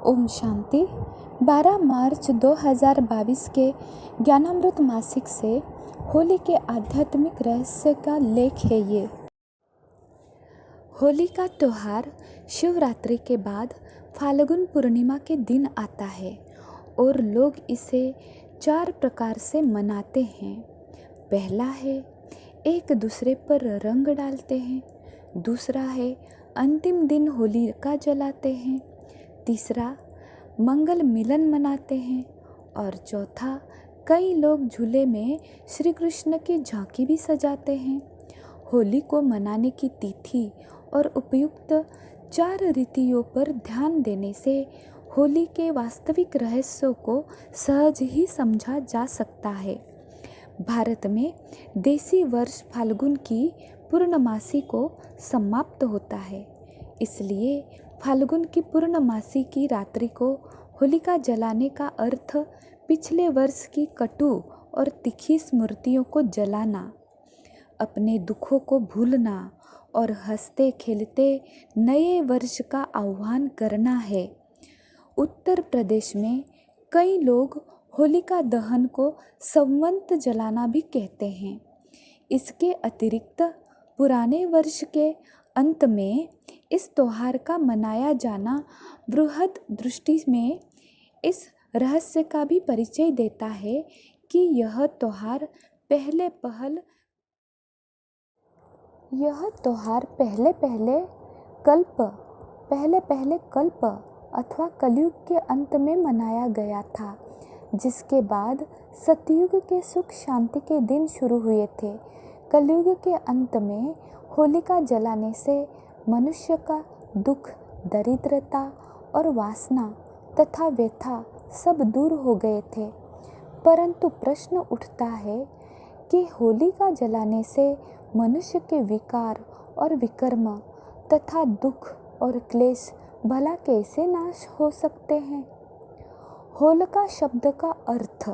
ओम शांति। 12 मार्च 2022 के ज्ञानामृत मासिक से होली के आध्यात्मिक रहस्य का लेख है ये। होली का त्यौहार शिवरात्रि के बाद फाल्गुन पूर्णिमा के दिन आता है और लोग इसे 4 प्रकार से मनाते हैं। पहला है एक दूसरे पर रंग डालते हैं, दूसरा है अंतिम दिन होलिका जलाते हैं, तीसरा मंगल मिलन मनाते हैं और चौथा कई लोग झूले में श्री कृष्ण की झांकी भी सजाते हैं। होली को मनाने की तिथि और उपयुक्त 4 रीतियों पर ध्यान देने से होली के वास्तविक रहस्यों को सहज ही समझा जा सकता है। भारत में देसी वर्ष फाल्गुन की पूर्णमासी को समाप्त होता है, इसलिए फाल्गुन की पूर्णमासी की रात्रि को होलिका जलाने का अर्थ पिछले वर्ष की कटु और तीखी स्मृतियों को जलाना, अपने दुखों को भूलना और हंसते खेलते नए वर्ष का आह्वान करना है। उत्तर प्रदेश में कई लोग होलिका दहन को संवत जलाना भी कहते हैं। इसके अतिरिक्त पुराने वर्ष के अंत में इस त्यौहार का मनाया जाना बृहद दृष्टि में इस रहस्य का भी परिचय देता है कि यह त्यौहार पहले पहले कल्प अथवा कलयुग के अंत में मनाया गया था, जिसके बाद सतयुग के सुख शांति के दिन शुरू हुए थे। कलयुग के अंत में होलिका जलाने से मनुष्य का दुख, दरिद्रता और वासना तथा व्यथा सब दूर हो गए थे। परंतु प्रश्न उठता है कि होलिका जलाने से मनुष्य के विकार और विकर्म तथा दुख और क्लेश भला कैसे नाश हो सकते हैं। होलिका शब्द का अर्थ।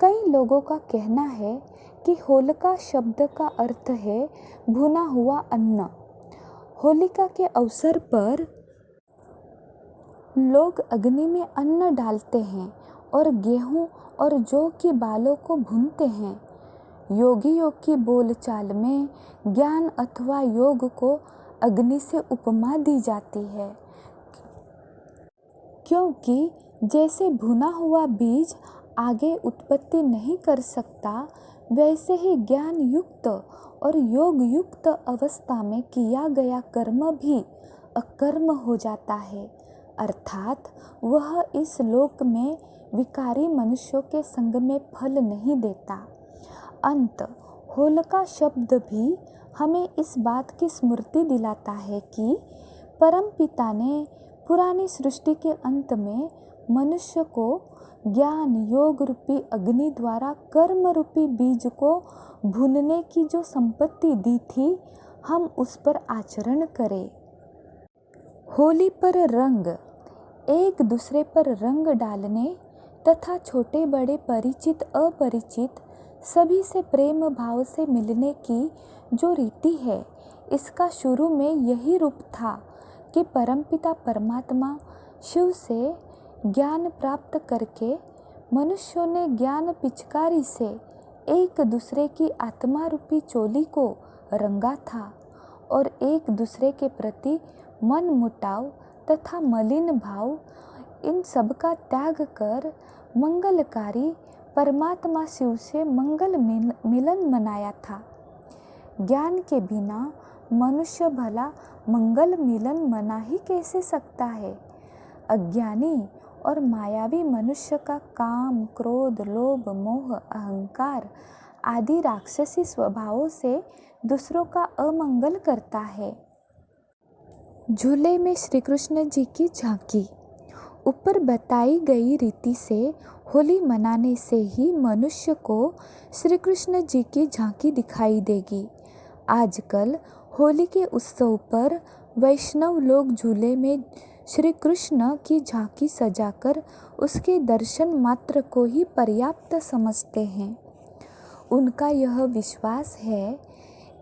कई लोगों का कहना है कि होलिका शब्द का अर्थ है भुना हुआ अन्न। होलिका के अवसर पर लोग अग्नि में अन्न डालते हैं और गेहूं और जौ की बालों को भूनते हैं। योगियों की बोलचाल में ज्ञान अथवा योग को अग्नि से उपमा दी जाती है, क्योंकि जैसे भुना हुआ बीज आगे उत्पत्ति नहीं कर सकता, वैसे ही ज्ञान युक्त और योग युक्त अवस्था में किया गया कर्म भी अकर्म हो जाता है, अर्थात वह इस लोक में विकारी मनुष्यों के संग में फल नहीं देता। अंत होलिका शब्द भी हमें इस बात की स्मृति दिलाता है कि परमपिता ने पुरानी सृष्टि के अंत में मनुष्य को ज्ञान योग रूपी अग्नि द्वारा कर्म रूपी बीज को भूनने की जो संपत्ति दी थी, हम उस पर आचरण करें। होली पर रंग। एक दूसरे पर रंग डालने तथा छोटे बड़े परिचित अपरिचित सभी से प्रेम भाव से मिलने की जो रीति है, इसका शुरू में यही रूप था कि परमपिता परमात्मा शिव से ज्ञान प्राप्त करके मनुष्यों ने ज्ञान पिचकारी से एक दूसरे की आत्मा रूपी चोली को रंगा था और एक दूसरे के प्रति मन मुटाव तथा मलिन भाव इन सब का त्याग कर मंगलकारी परमात्मा शिव से मंगल मिलन मनाया था। ज्ञान के बिना मनुष्य भला मंगल मिलन मना ही कैसे सकता है। अज्ञानी और मायावी मनुष्य का काम, क्रोध, लोभ, मोह, अहंकार आदि राक्षसी स्वभावों से दूसरों का अमंगल करता है। झूले में श्री कृष्ण जी की झांकी। ऊपर बताई गई रीति से होली मनाने से ही मनुष्य को श्री कृष्ण जी की झांकी दिखाई देगी। आजकल होली के उत्सव पर वैष्णव लोग झूले में श्री कृष्ण की झांकी सजाकर उसके दर्शन मात्र को ही पर्याप्त समझते हैं। उनका यह विश्वास है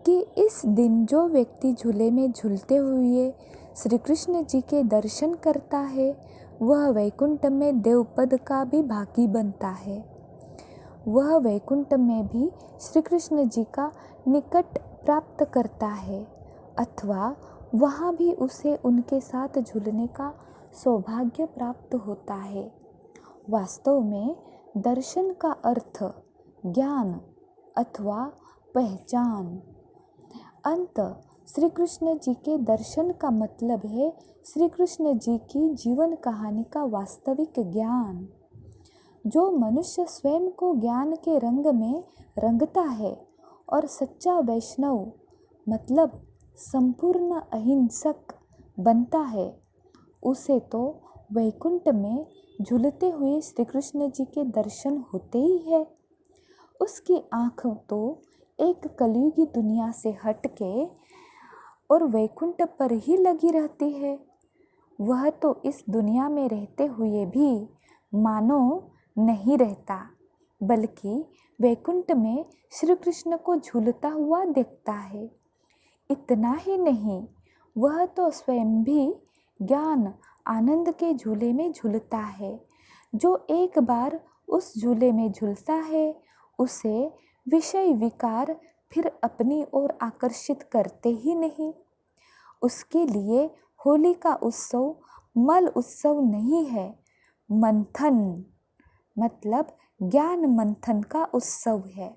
कि इस दिन जो व्यक्ति झूले में झूलते हुए श्री कृष्ण जी के दर्शन करता है वह वैकुंठ में देवपद का भी भागी बनता है। वह वैकुंठ में भी श्री कृष्ण जी का निकट प्राप्त करता है अथवा वहाँ भी उसे उनके साथ झूलने का सौभाग्य प्राप्त होता है। वास्तव में दर्शन का अर्थ ज्ञान अथवा पहचान। अंत श्री कृष्ण जी के दर्शन का मतलब है श्री कृष्ण जी की जीवन कहानी का वास्तविक ज्ञान। जो मनुष्य स्वयं को ज्ञान के रंग में रंगता है और सच्चा वैष्णव मतलब संपूर्ण अहिंसक बनता है, उसे तो वैकुंठ में झूलते हुए श्री कृष्ण जी के दर्शन होते ही है। उसकी आँख तो एक कलयुगी दुनिया से हटके और वैकुंठ पर ही लगी रहती है। वह तो इस दुनिया में रहते हुए भी मानो नहीं रहता, बल्कि वैकुंठ में श्री कृष्ण को झूलता हुआ देखता है। इतना ही नहीं, वह तो स्वयं भी ज्ञान आनंद के झूले में झूलता है। जो एक बार उस झूले में झूलता है उसे विषय विकार फिर अपनी ओर आकर्षित करते ही नहीं। उसके लिए होली का उत्सव मल उत्सव नहीं है, मंथन मतलब ज्ञान मंथन का उत्सव है।